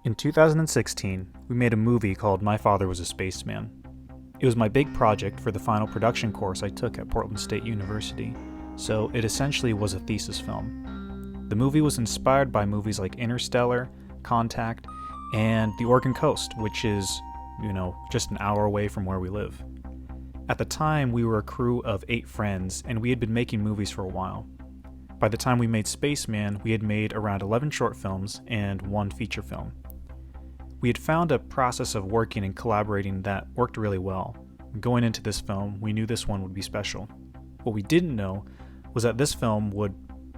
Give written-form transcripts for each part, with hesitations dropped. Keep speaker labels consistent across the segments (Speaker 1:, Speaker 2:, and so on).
Speaker 1: In 2016, we made a movie called My Father Was a Spaceman. It was my big project for the final production course I took at Portland State University, so it essentially was a thesis film. The movie was inspired by movies like Interstellar, Contact, and The Oregon Coast, which is, just an hour away from where we live. At the time, we were a crew of 8 friends, and we had been making movies for a while. By the time we made Spaceman, we had made around 11 short films and 1 feature film. We had found a process of working and collaborating that worked really well. Going into this film, we knew this one would be special. What we didn't know was that this film would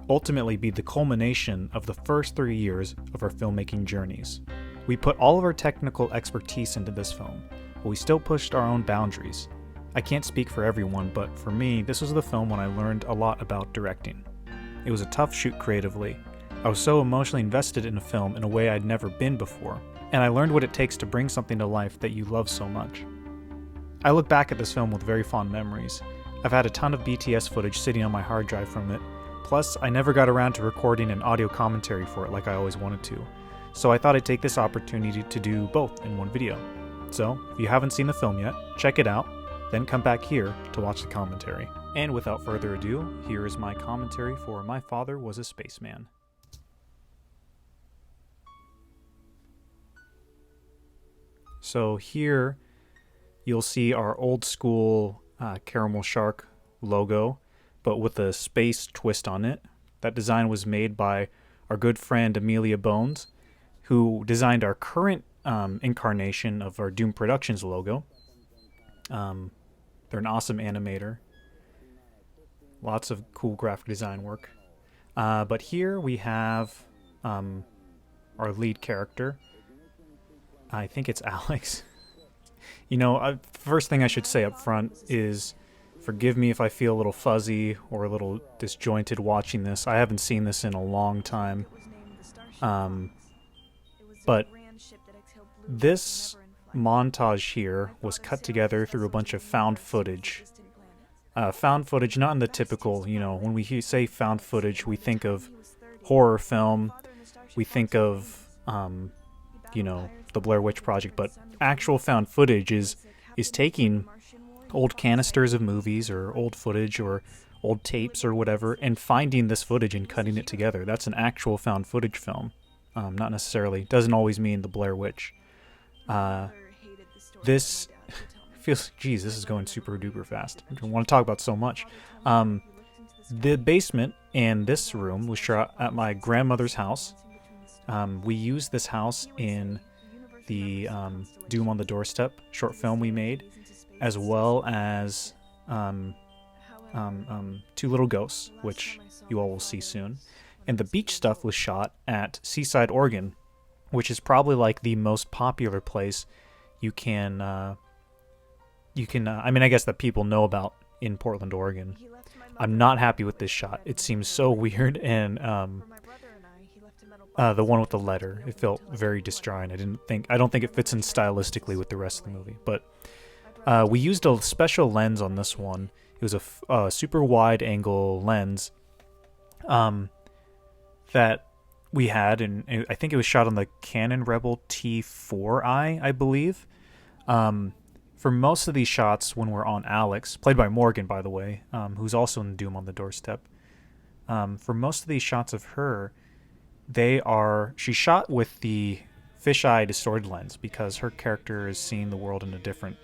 Speaker 1: ultimately be the culmination of the first 3 years of our filmmaking journeys. We put all of our technical expertise into this film, but we still pushed our own boundaries. I can't speak for everyone, but for me, this was the film when I learned a lot about directing. It was a tough shoot creatively. I was so emotionally invested in a film in a way I'd never been before, and I learned what it takes to bring something to life that you love so much. I look back at this film with very fond memories. I've had a ton of BTS footage sitting on my hard drive from it, plus I never got around to recording an audio commentary for it like I always wanted to, so I thought I'd take this opportunity to do both in one video. So, if you haven't seen the film yet, check it out, then come back here to watch the commentary. And without further ado, here is my commentary for My Father Was a Spaceman. So here, you'll see our old school caramel shark logo, but with a space twist on it. That design was made by our good friend Amelia Bones, who designed our current incarnation of our Doom Productions logo. They're an awesome animator. Lots of cool graphic design work. But here we have our lead character. I think it's Alex. First thing I should say up front is forgive me if I feel a little fuzzy or a little disjointed watching this. I haven't seen this in a long time. But this montage here was cut together through a bunch of found footage. Found footage, not in the typical, when we say found footage, we think of horror film, we think of, the Blair Witch Project, but actual found footage is taking old canisters of movies or old footage or old tapes or whatever and finding this footage and cutting it together. That's an actual found footage film. Not necessarily, doesn't always mean the Blair Witch. This feels, this is going super duper fast. I don't want to talk about so much. The basement and this room was shot at my grandmother's house. We used this house in the Doom on the Doorstep short film we made, as well as Two Little Ghosts, which you all will see soon. And the beach stuff was shot at Seaside, Oregon, which is probably like the most popular place you can I guess that people know about in Portland, Oregon. I'm not happy with this shot. It seems so weird, and the one with the letter, it felt very disjointed. I don't think it fits in stylistically with the rest of the movie. But we used a special lens on this one. It was a super wide angle lens that we had, and I think it was shot on the Canon Rebel T4i, I believe. For most of these shots, when we're on Alex, played by Morgan, by the way, who's also in Doom on the Doorstep, for most of these shots of her, she shot with the fisheye distorted lens because her character is seeing the world in a different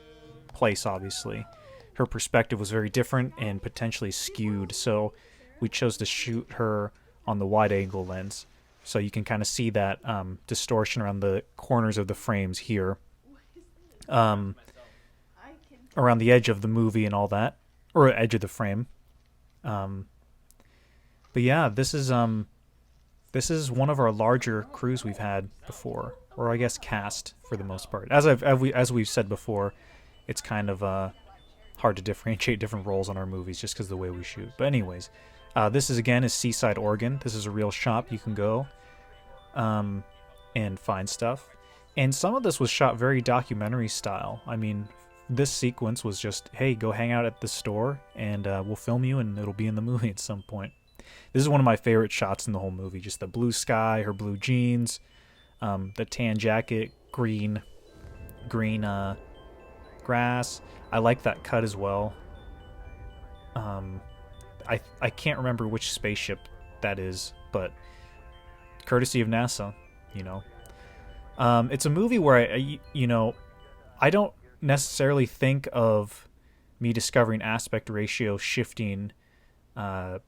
Speaker 1: place, obviously. Her perspective was very different and potentially skewed, so we chose to shoot her on the wide angle lens. So you can kind of see that distortion around the corners of the frames here. Around the edge of the movie and all that, or edge of the frame. But yeah, this is one of our larger crews we've had before, or I guess cast for the most part. As we've said before, it's kind of hard to differentiate different roles on our movies just because of the way we shoot. But anyways, this is Seaside, Oregon. This is a real shop you can go and find stuff. And some of this was shot very documentary style. I mean, this sequence was just, hey, go hang out at the store and we'll film you and it'll be in the movie at some point. This is one of my favorite shots in the whole movie. Just the blue sky, her blue jeans, The tan jacket, green grass. I like that cut as well. I can't remember which spaceship that is, but courtesy of NASA, you know. It's a movie where I don't necessarily think of me discovering aspect ratio shifting. I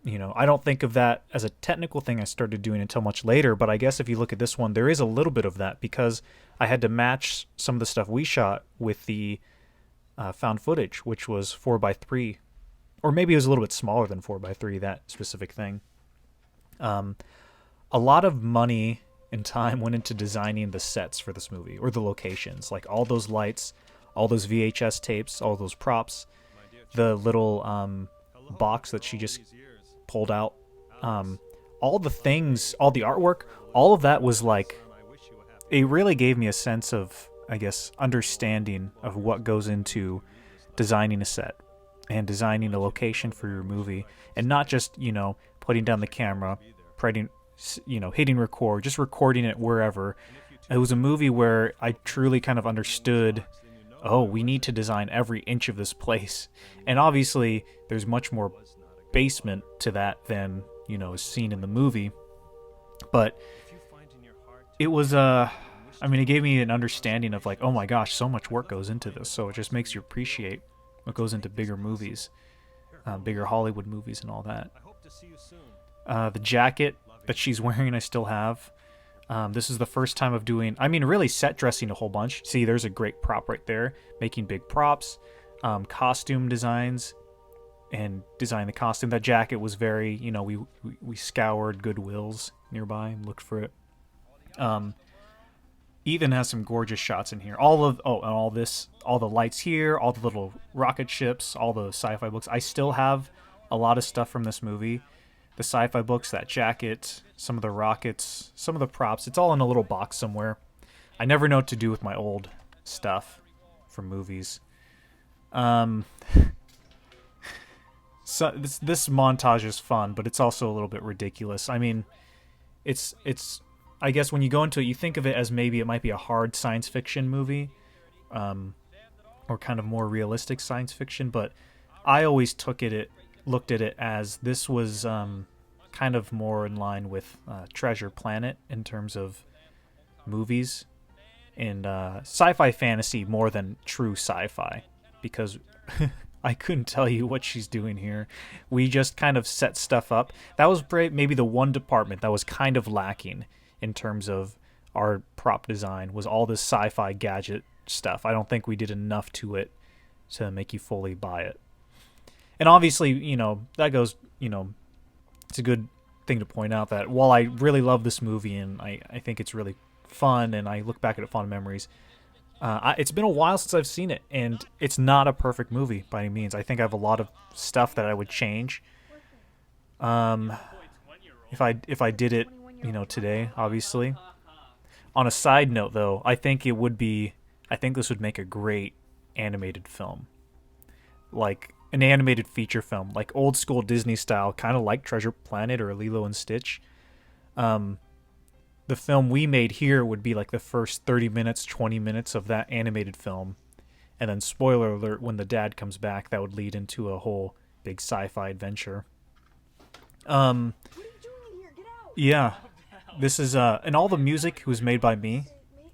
Speaker 1: don't think of that as a technical thing I started doing until much later, but I guess if you look at this one, there is a little bit of that because I had to match some of the stuff we shot with the found footage, which was 4:3, or maybe it was a little bit smaller than 4:3, that specific thing. A lot of money and time went into designing the sets for this movie, or the locations, like all those lights, all those VHS tapes, all those props, the little box that she just pulled out, all the things, all the artwork, all of that was like, it really gave me a sense of, I guess, understanding of what goes into designing a set and designing a location for your movie, and not just, putting down the camera, hitting record, just recording it wherever. It was a movie where I truly kind of understood, oh, we need to design every inch of this place. And obviously, there's much more basement to that than, is seen in the movie. But it was, it gave me an understanding of like, oh my gosh, so much work goes into this. So it just makes you appreciate what goes into bigger movies, bigger Hollywood movies and all that. The jacket that she's wearing, I still have. This is the first time of doing, really set dressing a whole bunch. See, there's a great prop right there. Making big props, costume designs, and design the costume. That jacket was very, we scoured Goodwills nearby and looked for it. Ethan has some gorgeous shots in here. And all the lights here, all the little rocket ships, all the sci-fi books. I still have a lot of stuff from this movie. The sci-fi books, that jacket, some of the rockets, some of the props. It's all in a little box somewhere. I never know what to do with my old stuff from movies. So this montage is fun, but it's also a little bit ridiculous. It's I guess when you go into it, you think of it as maybe it might be a hard science fiction movie, or kind of more realistic science fiction. But I always looked at it as this was kind of more in line with Treasure Planet in terms of movies, and sci-fi fantasy more than true sci-fi, because I couldn't tell you what she's doing here. We just kind of set stuff up. That was maybe the one department that was kind of lacking in terms of our prop design, was all this sci-fi gadget stuff. I don't think we did enough to it to make you fully buy it. And obviously, that goes, it's a good thing to point out that while I really love this movie and I think it's really fun and I look back at it fond memories, it's been a while since I've seen it, and it's not a perfect movie by any means. I think I have a lot of stuff that I would change. If I did it, today, obviously. On a side note, though, I think this would make a great animated film. Like an animated feature film, like old school Disney style, kind of like Treasure Planet or Lilo and Stitch. The film we made here would be like the first 30 minutes, 20 minutes of that animated film. And then, spoiler alert, when the dad comes back, that would lead into a whole big sci-fi adventure. Yeah. This is, and all the music was made by me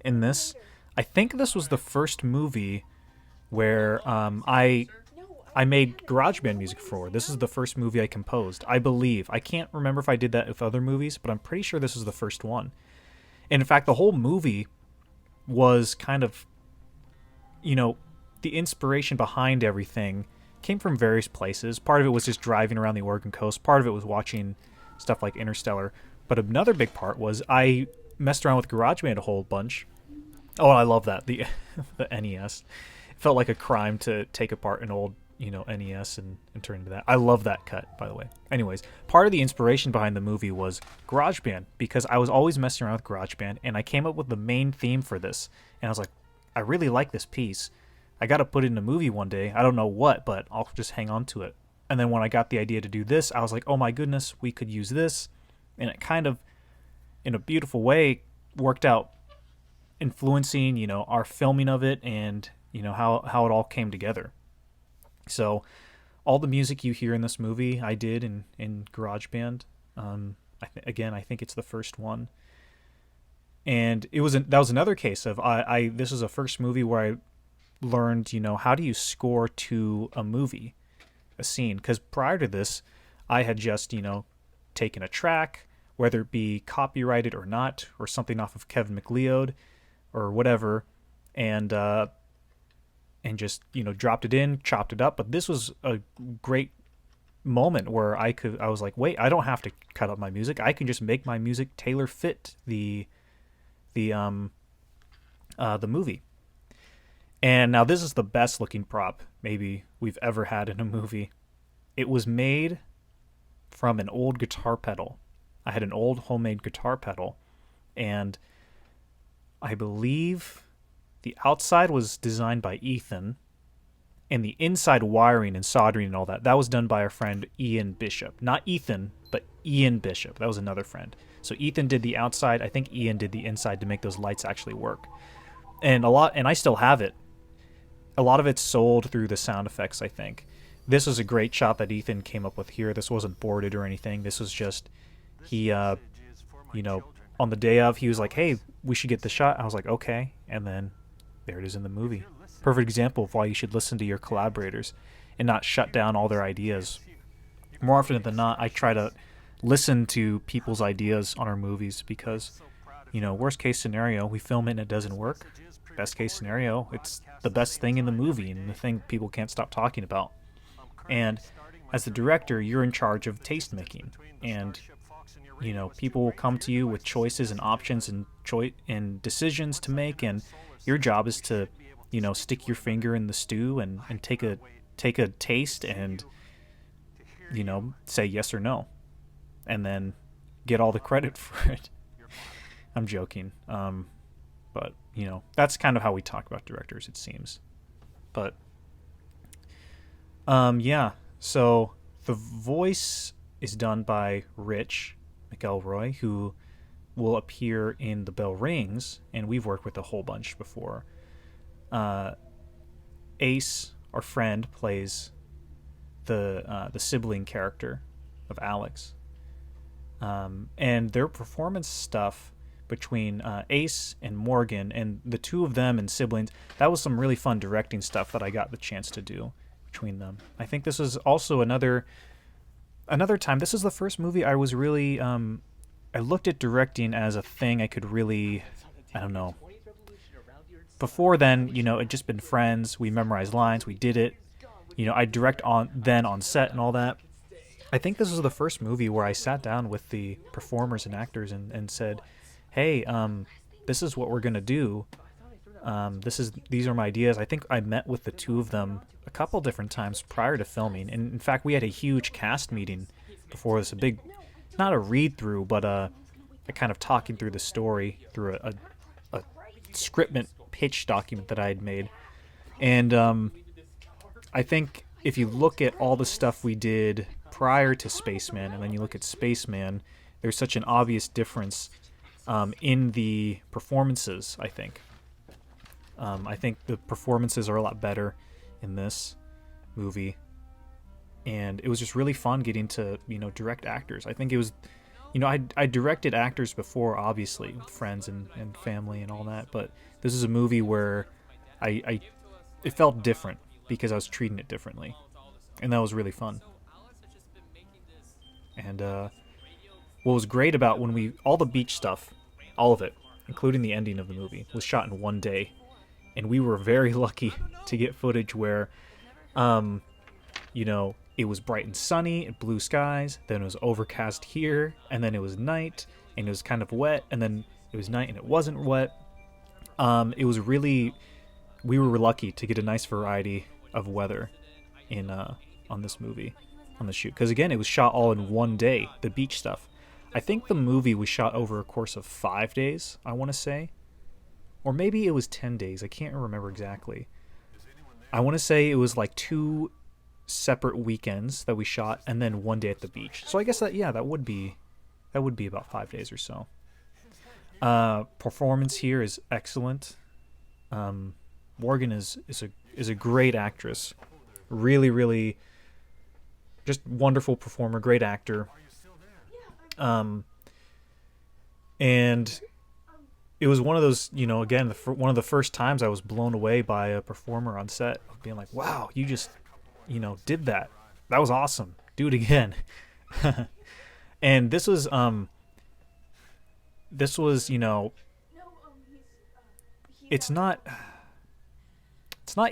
Speaker 1: in this. I think this was the first movie where I made GarageBand music for. This is the first movie I composed, I believe. I can't remember if I did that with other movies, but I'm pretty sure this is the first one. And in fact, the whole movie was kind of, the inspiration behind everything came from various places. Part of it was just driving around the Oregon coast. Part of it was watching stuff like Interstellar. But another big part was I messed around with GarageBand a whole bunch. Oh, I love that. The NES. It felt like a crime to take apart an old, NES and turn into that. I love that cut, by the way. Anyways, part of the inspiration behind the movie was GarageBand, because I was always messing around with GarageBand, and I came up with the main theme for this. And I was like, I really like this piece. I got to put it in a movie one day. I don't know what, but I'll just hang on to it. And then when I got the idea to do this, I was like, oh my goodness, we could use this. And it kind of, in a beautiful way, worked out influencing, our filming of it, and how it all came together. So all the music you hear in this movie, I did in GarageBand. Again, I think it's the first one, and that was another case of I this was the first movie where I learned, how do you score to a movie, a scene? Because prior to this, I had just, taken a track, whether it be copyrighted or not, or something off of Kevin MacLeod or whatever, and just, dropped it in, chopped it up. But this was a great moment where I was like, wait, I don't have to cut up my music. I can just make my music tailor fit the movie. And now this is the best looking prop maybe we've ever had in a movie. It was made from an old guitar pedal. I had an old homemade guitar pedal, and I believe the outside was designed by Ethan, and the inside wiring and soldering and all that was done by our friend Ian Bishop. Not Ethan, but Ian Bishop. That was another friend. So Ethan did the outside. I think Ian did the inside to make those lights actually work. And I still have it. A lot of it's sold through the sound effects, I think. This was a great shot that Ethan came up with here. This wasn't boarded or anything. This was just, he, on the day of, he was like, hey, we should get the shot. I was like, okay. And then there it is in the movie. Perfect example of why you should listen to your collaborators and not shut down all their ideas. More often than not, I try to listen to people's ideas on our movies because, worst case scenario, we film it and it doesn't work. Best case scenario, it's the best thing in the movie and the thing people can't stop talking about. And as the director, you're in charge of taste making, and people will come to you with choices and options and decisions to make, and your job is to stick your finger in the stew and take a taste and say yes or no, and then get all the credit for it. I'm joking. But, that's kind of how we talk about directors, it seems. But, yeah. So, the voice is done by Rich McElroy, who will appear in The Bell Rings, and we've worked with a whole bunch before. Ace, our friend, plays the sibling character of Alex. And their performance stuff between Ace and Morgan, and the two of them and siblings, that was some really fun directing stuff that I got the chance to do between them. I think this was also another time. This is the first movie I was really I looked at directing as a thing I could really, I don't know. Before then, it'd just been friends. We memorized lines. We did it. I direct on set and all that. I think this was the first movie where I sat down with the performers and actors and said, hey, this is what we're going to do. These are my ideas. I think I met with the two of them a couple different times prior to filming. And in fact, we had a huge cast meeting before this, a big, not a read through, but a kind of talking through the story through a scriptment pitch document that I had made. And I think if you look at all the stuff we did prior to Spaceman and then you look at Spaceman, there's such an obvious difference in the performances, I think. I think the performances are a lot better in this movie. And it was just really fun getting to, direct actors. I think it was, I directed actors before, obviously, with friends and family and all that. But this is a movie where it felt different because I was treating it differently. And that was really fun. And what was great about all the beach stuff, all of it, including the ending of the movie, was shot in one day. And we were very lucky to get footage where, it was bright and sunny and blue skies, then it was overcast here, and then it was night, and it was kind of wet, and then it was night and it wasn't wet. It was really, we were lucky to get a nice variety of weather on this movie, on the shoot. Because again, it was shot all in one day, the beach stuff. I think the movie was shot over a course of 5 days, I want to say. Or maybe it was 10 days. I can't remember exactly. I want to say it was like 2 separate weekends that we shot and then 1 day at the beach. So I guess that would be about 5 days or so. Performance here is excellent. Morgan is a great actress. Really, really, just wonderful performer, great actor. Um, and it was one of those, again, one of the first times I was blown away by a performer on set, of being like, wow, you just, did that. That was awesome. Do it again. And this was, it's not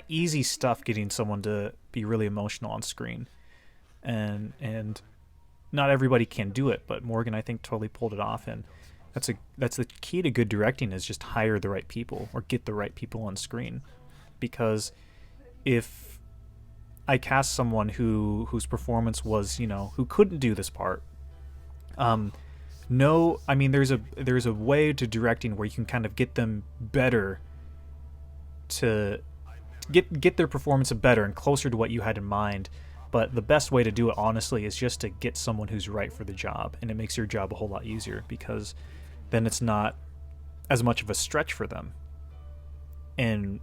Speaker 1: easy stuff getting someone to be really emotional on screen, and not everybody can do it, but Morgan, I think, totally pulled it off. And that's the key to good directing, is just hire the right people or get the right people on screen. Because if I cast someone whose performance was, who couldn't do this part, no, I mean, there's a way to directing where you can kind of get them better, to get their performance better and closer to what you had in mind. But the best way to do it, honestly, is just to get someone who's right for the job, and it makes your job a whole lot easier, because then it's not as much of a stretch for them. And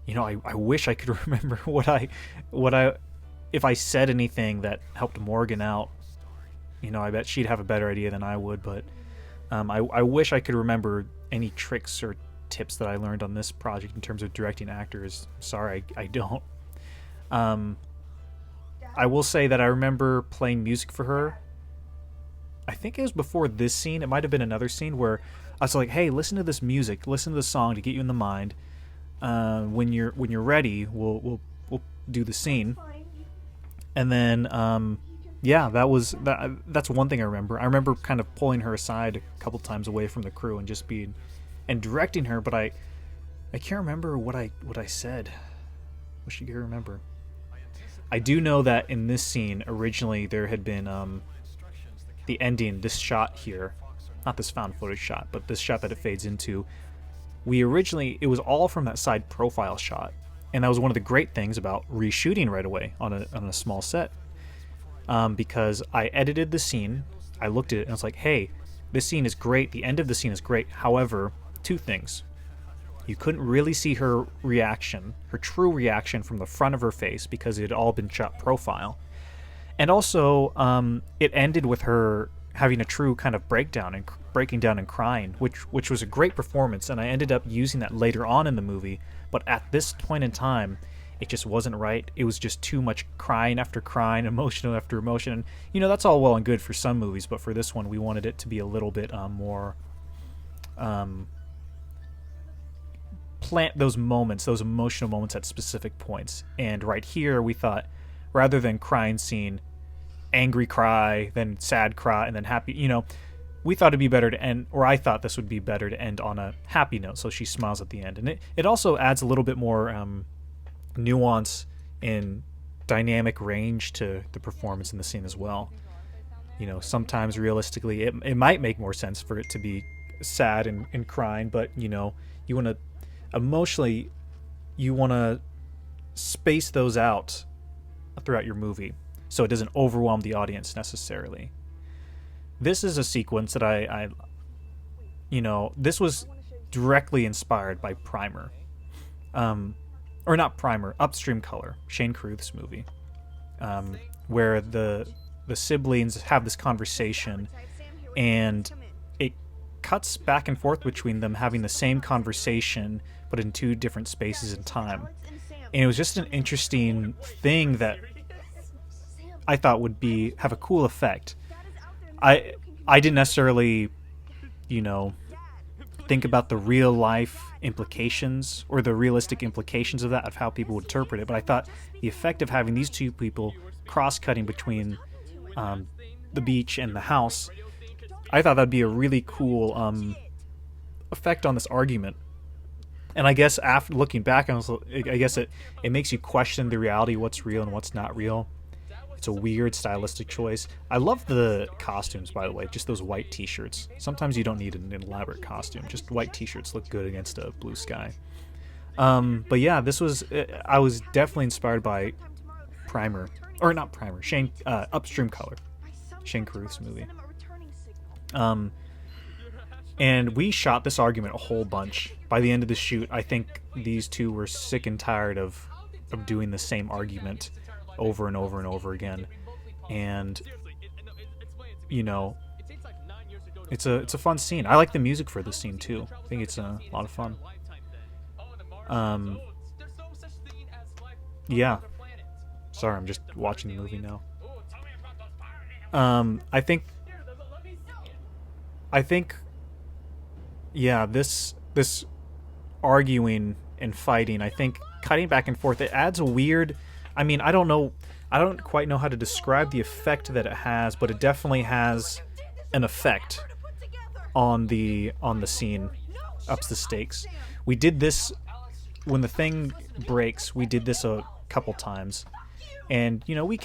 Speaker 1: I wish I could remember what I if I said anything that helped Morgan out. I bet she'd have a better idea than I would, but I wish I could remember any tricks or tips that I learned on this project in terms of directing actors. Sorry, I don't. I will say that I remember playing music for her. I think it was before this scene. It might have been another scene where I was like, "Hey, listen to this music. Listen to the song to get you in the mind. When you're ready, we'll do the scene." And then yeah, that's one thing I remember. I remember kind of pulling her aside a couple times away from the crew and just directing her, but I can't remember what I said. Wish you could remember. I do know that in this scene, originally there had been the ending, this shot here, not this found footage shot, but this shot that it fades into. It was all from that side profile shot, and that was one of the great things about reshooting right away on a small set, because I edited the scene, I looked at it, and I was like, hey, this scene is great, the end of the scene is great. However, two things. You couldn't really see her reaction, her true reaction, from the front of her face, because it had all been shot profile. And also, it ended with her having a true kind of breakdown and breaking down and crying, which was a great performance, and I ended up using that later on in the movie. But at this point in time, it just wasn't right. It was just too much crying after crying, emotion after emotion. And, that's all well and good for some movies, but for this one, we wanted it to be a little bit more... plant those moments, those emotional moments at specific points. And right here, we thought, rather than crying scene, angry cry, then sad cry, and then happy, we thought it'd be better to end, or I thought this would be better to end on a happy note, so she smiles at the end. And it also adds a little bit more nuance and dynamic range to the performance in the scene as well. Sometimes realistically, it might make more sense for it to be sad and crying, but, you want to emotionally, you want to space those out throughout your movie so it doesn't overwhelm the audience necessarily. This is a sequence that I this was directly inspired by Primer. Or not Primer, Upstream Color, Shane Carruth's movie, where the siblings have this conversation, and it cuts back and forth between them having the same conversation, but in two different spaces in time. And it was just an interesting thing that I thought would have a cool effect. I didn't necessarily, think about the real life implications or the realistic implications of that, of how people would interpret it, but I thought the effect of having these two people cross-cutting between the beach and the house, I thought that'd be a really cool effect on this argument. And I guess after looking back, I guess it makes you question the reality, what's real and what's not real. It's a weird stylistic choice. I love the costumes, by the way, just those white t-shirts. Sometimes you don't need an elaborate costume. Just white t-shirts look good against a blue sky. But yeah, I was definitely inspired by Primer. Or not Primer, Upstream Color. Shane Carruth's movie. And we shot this argument a whole bunch. By the end of the shoot, I think these two were sick and tired of doing the same argument over and over and over again. And you know, it's a fun scene. I like the music for this scene too. I think it's a lot of fun. Um, yeah. Sorry, I'm just watching the movie now. I think I think yeah, this arguing and fighting, I think cutting back and forth, it adds a weird, I mean, I don't quite know how to describe the effect that it has, but it definitely has an effect on the scene, ups the stakes. We did this when the thing breaks. We did this a couple times, and we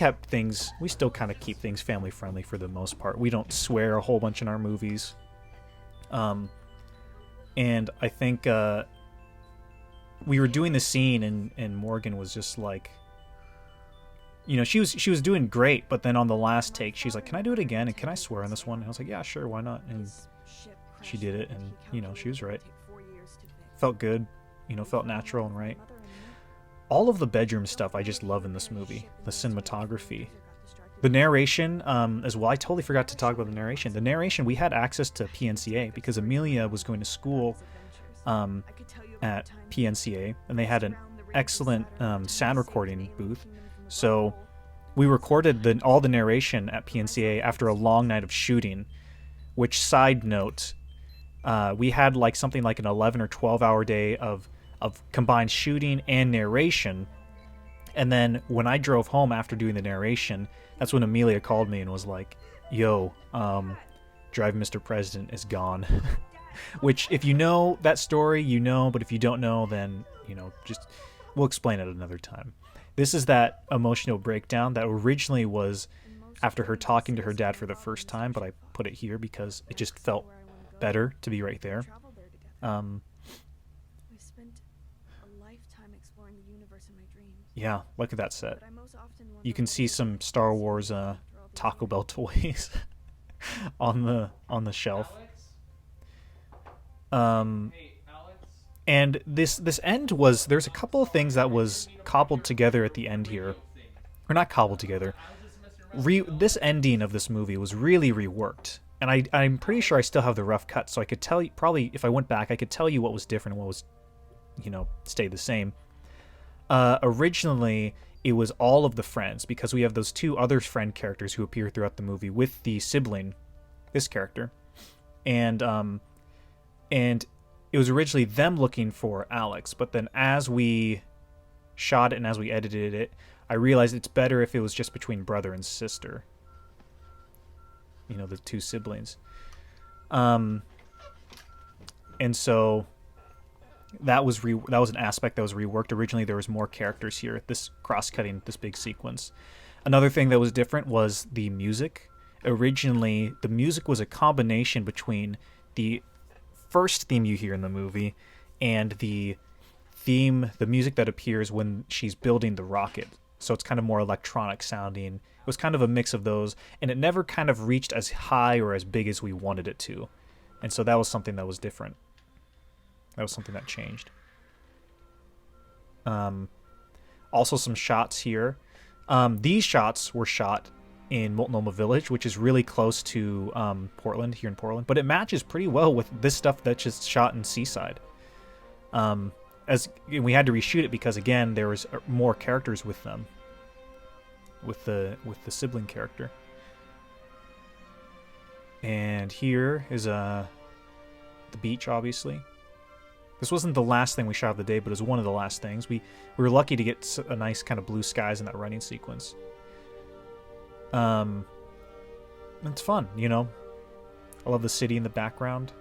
Speaker 1: still kind of keep things family friendly for the most part. We don't swear a whole bunch in our movies. And I think we were doing the scene, and Morgan was just like, she was doing great, but then on the last take, she's like, "Can I do it again? And can I swear on this one?" And I was like, "Yeah, sure, why not?" And she did it, and she was right. Felt good, felt natural and right. All of the bedroom stuff I just love in this movie. The cinematography, the narration, as well. I totally forgot to talk about the narration. The narration, we had access to PNCA because Amelia was going to school at PNCA, and they had an excellent sound recording booth. So we recorded all the narration at PNCA after a long night of shooting, which, side note, we had something like an 11 or 12 hour day of combined shooting and narration. And then when I drove home after doing the narration, that's when Amelia called me and was like, "Yo, Drive Mr. President is gone." Which, if you know that story, but if you don't know, then, just, we'll explain it another time. This is that emotional breakdown that originally was after her talking to her dad for the first time, but I put it here because it just felt better to be right there. Yeah, look at that set. You can see some Star Wars Taco Bell toys on the shelf. And this end there's a couple of things that was cobbled together at the end here. Or not cobbled together. This ending of this movie was really reworked. And I'm pretty sure I still have the rough cut, so I could tell you, probably if I went back, I could tell you what was different and what was, stayed the same. Originally, it was all of the friends, because we have those two other friend characters who appear throughout the movie with the sibling, this character. And it was originally them looking for Alex, but then as we shot it and as we edited it, I realized it's better if it was just between brother and sister. The two siblings. And so that was an aspect that was reworked. Originally there was more characters here, this cross-cutting, this big sequence. Another thing that was different was the music. Originally, the music was a combination between the first theme you hear in the movie and the music that appears when she's building the rocket. So it's kind of more electronic sounding. It was kind of a mix of those, and it never kind of reached as high or as big as we wanted it to. And so that was something that was different. That was something that changed. Also some shots here. These shots were shot in Multnomah Village, which is really close to Portland, here in Portland. But it matches pretty well with this stuff that's just shot in Seaside. As we had to reshoot it because, again, there was more characters with them. With the sibling character. And here is the beach, obviously. This wasn't the last thing we shot of the day, but it was one of the last things. We were lucky to get a nice kind of blue skies in that running sequence. It's fun, I love the city in the background.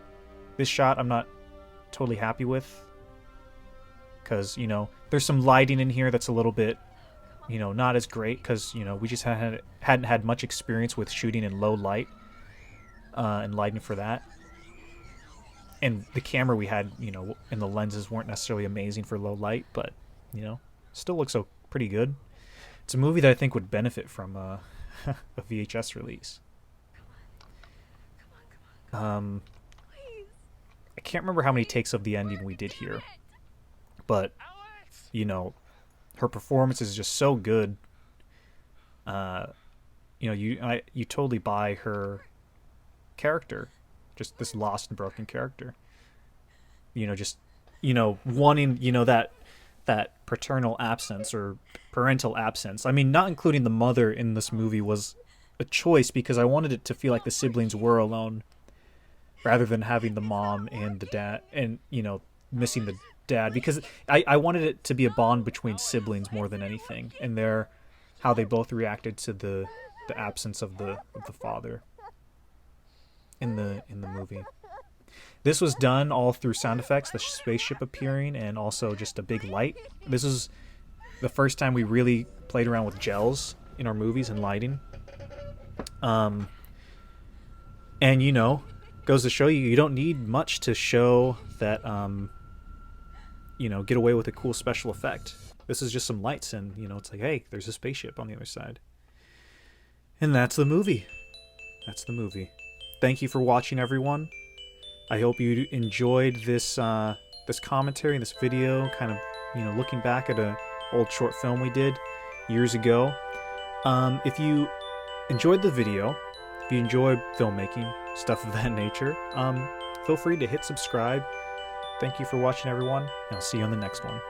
Speaker 1: This shot I'm not totally happy with, because, there's some lighting in here that's a little bit, not as great, because, we just hadn't had much experience with shooting in low light, and lighting for that. And the camera we had, and the lenses weren't necessarily amazing for low light, but, still looks pretty good. It's a movie that I think would benefit from a VHS release. can't remember how many takes of the ending we did here, but you know, her performance is just so good. You know, you totally buy her character, just this lost and broken character. You know, just, you know, wanting, you know, that paternal absence or parental absence. I mean, not including the mother in this movie was a choice because I wanted it to feel like the siblings were alone rather than having the mom and the dad and, you know, missing the dad, because I wanted it to be a bond between siblings more than anything, and how they both reacted to the absence of the father in the movie. This was done all through sound effects, the spaceship appearing, and also just a big light. This is the first time we really played around with gels in our movies and lighting. And, you know, goes to show you don't need much to show that, you know, get away with a cool special effect. This is just some lights, and, you know, it's like, hey, there's a spaceship on the other side. And that's the movie. That's the movie. Thank you for watching, everyone. I hope you enjoyed this this commentary, this video, kind of, you know, looking back at an old short film we did years ago. If you enjoyed the video, if you enjoy filmmaking, stuff of that nature, feel free to hit subscribe. Thank you for watching, everyone, and I'll see you on the next one.